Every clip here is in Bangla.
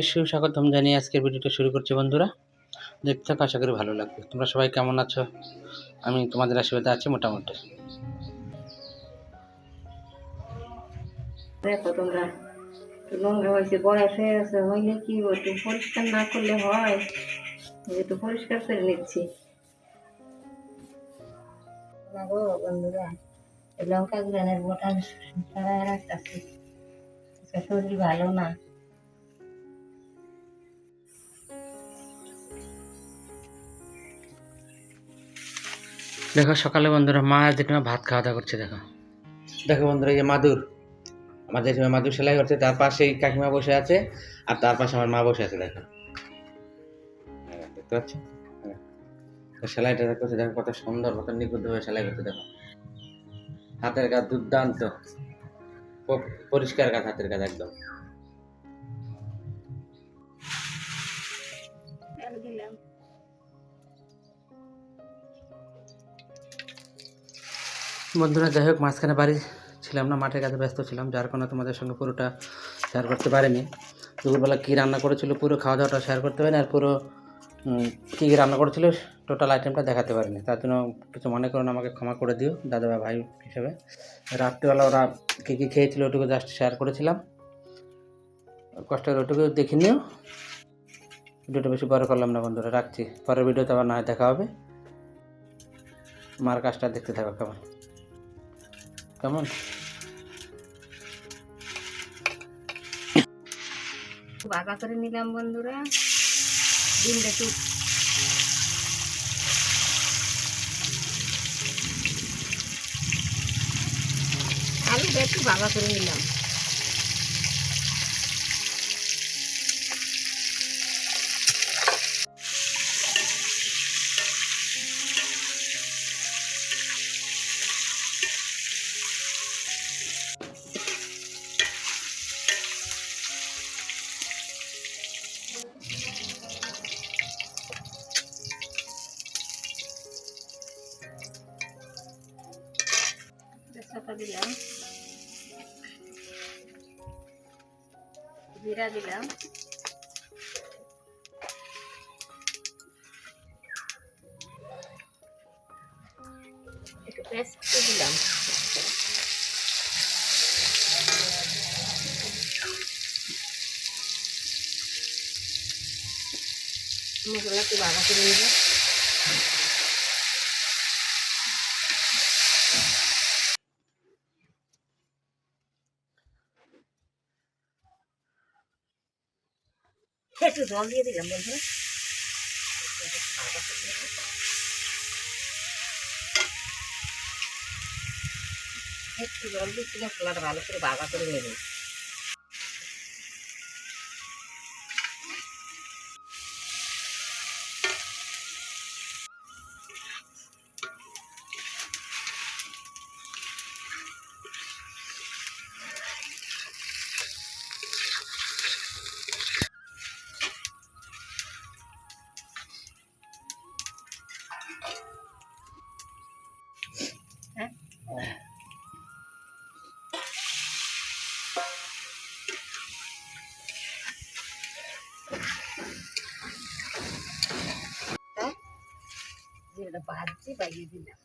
সুস্বাগতম জানিয়ে আজকের ভিডিওটা শুরু করছি বন্ধুরা। দেখতে থাকো, আশা করি ভালো লাগবে। তোমরা সবাই কেমন আছো? আমি তোমাদের আশীর্বাদে আছি মোটামুটি। দেখো তোমরা নোংরা হয়েছে, বয়স হয়ে গেছে, হইলে কি একটু পরিষ্কার না করলে হয়? একটু পরিষ্কার করে নিচ্ছি না গো বন্ধুরা। এই লঙ্কা গুলানের বোটা সারা রাখতেছি, শরীর ভালো না। দেখো সকালে বন্ধুরা মা যেটা ভাত খাওয়া দাওয়া করছে। দেখো দেখো বন্ধুরা, এই যে মাদুর, আমাদের মাদুর সেলাই করছে, তার পাশেই কাকিমা বসে আছে আর তার পাশে আমার মা বসে আছে। দেখো দেখতে পাচ্ছ? সেলাইটা করছে, দেখো কত সুন্দর, কত নিখুঁতভাবে সেলাই করছে। দেখো হাতের কাজ দুর্দান্ত, পরিষ্কার কাজ, হাতের কাজ একদম। বন্ধুরা যাই হোক, মাঝখানে বাড়ি ছিলাম না, মাঠের কাছে ব্যস্ত ছিলাম, যার কারণে তোমাদের সঙ্গে পুরোটা শেয়ার করতে পারিনি। দুপুরবেলা কী রান্না করেছিল পুরো খাওয়া দাওয়াটা শেয়ার করতে পারিনি, আর পুরো কী কী রান্না করেছিল টোটাল আইটেমটা দেখাতে পারিনি। তার জন্য কিছু মনে করুন, আমাকে ক্ষমা করে দিও দাদা বা ভাই হিসেবে। রাত্রিবেলা ওরা কী কী খেয়েছিল ওটুকু জাস্ট শেয়ার করেছিলাম, কষ্টের ওটুকু দেখে নিও। ভিডিওটা বেশি বড় করলাম না বন্ধুরা, রাখছি। পরের ভিডিওতে আবার না হয় দেখা হবে। মার কাজটা দেখতে থাকো কেমন কেমন। ভাগা করে নিলাম বন্ধুরা, ডিমটা একটু আলুটা একটু ভাগা করে নিলাম। তেজপাতা দিলাম, জিরা দিলাম, একটু পেস্ট দিলাম, মশলা একটু ভাজা করে নিব। একটু জল দিয়ে দিলাম বন্ধুরা, একটু জল দিচ্ছিলাম, মশলাটা ভালো করে ভাজা করে নেব। যেটা ভাজছি বাইরে দিলাম।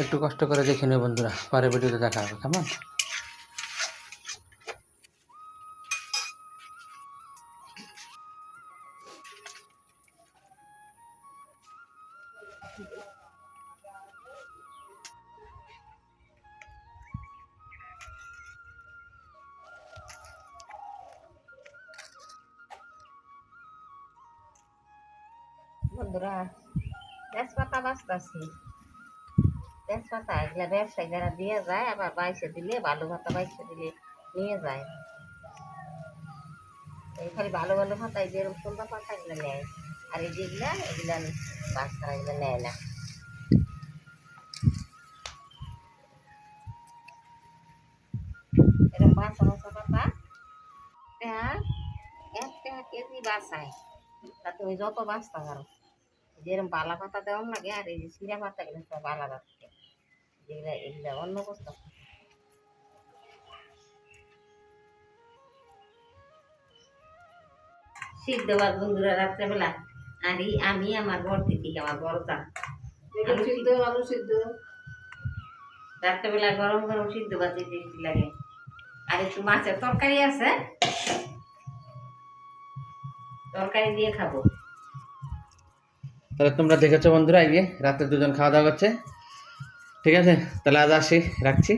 একটু কষ্ট করে দেখে নিও বন্ধুরা, পরে ভিডিওতে দেখা হবে কেমন। বন্ধুরা তেজপাতা বাঁচতেছি, তেজপাতা এগুলা ব্যবসায়ী যারা দিয়ে যায়, আবার বাইসে দিলে বালু ভাতা বাইসে দিলে নিয়ে যায়। এই খালি ভালো ভালো ভাতা, এই যেরকম সুন্দর পাতা এগুলো নেয়, আর এই যেগুলা এগুলা বাচ্চারা এগুলো নেয় না। এরকম বাচ্চা বাচ্চা পাতা এক টাকা কেজি বাঁচায়, তা তুমি যত বাঁচতে পারো যেরকম বালা পাতা দেওয়ার লাগে আর এই যে সিরা পাতা গেলে সব আলাদা থাকে যেগুলা এগুলা অন্য বস্তু সিদ্ধ ভাত বন্ধুরা রাত্রেবেলা আর আমি আমার বর দিদি আমার বড়টা সিদ্ধ আলু সিদ্ধ রাত্রেবেলা গরম গরম সিদ্ধ ভাত দিতে লাগে আর একটু মাছের তরকারি আছে তরকারি দিয়ে খাবো। তাহলে তোমরা দেখেছো বন্ধুরা, এই যে রাত্রে দুজন খাওয়া দাওয়া করছে। ঠিক আছে, তাহলে আজ আসি, রাখছি।